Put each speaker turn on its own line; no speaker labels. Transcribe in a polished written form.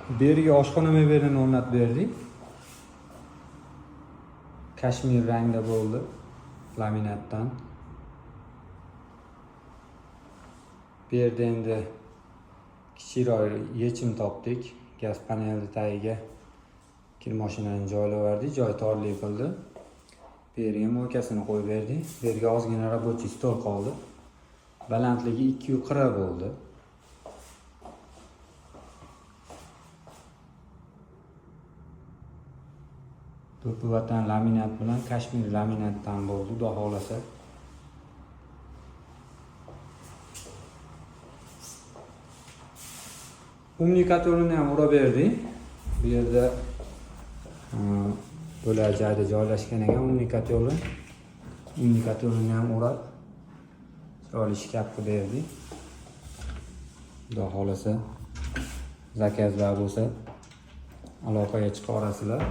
Bu yerga oshxona meberini o'rnatib berdik. Kashmir rangda bo'ldi. Laminatdan. Bu yerda endi kichikroq yechim topdik. Gaz paneli tagiga kir mashinani joylaverdik. Joy torlik qildi. Bu yerga mo'kasini qo'yib berdik. Bu yerga ozgina рабочий stol qoldi. Balandligi 2.40 bo'ldi. To'pi vatan laminat bilan kashmir laminatdan bo'ldi, xudo xolasa. Kommunikatorini ham urab berdik. Bu yerda bo'lak joyda joylashgan ekan kommunikatorini ham urab chiroyli shkaf qilib berdik. Xudo xolasa zakazlar bo'lsa aloqaga chiqa olasizlar.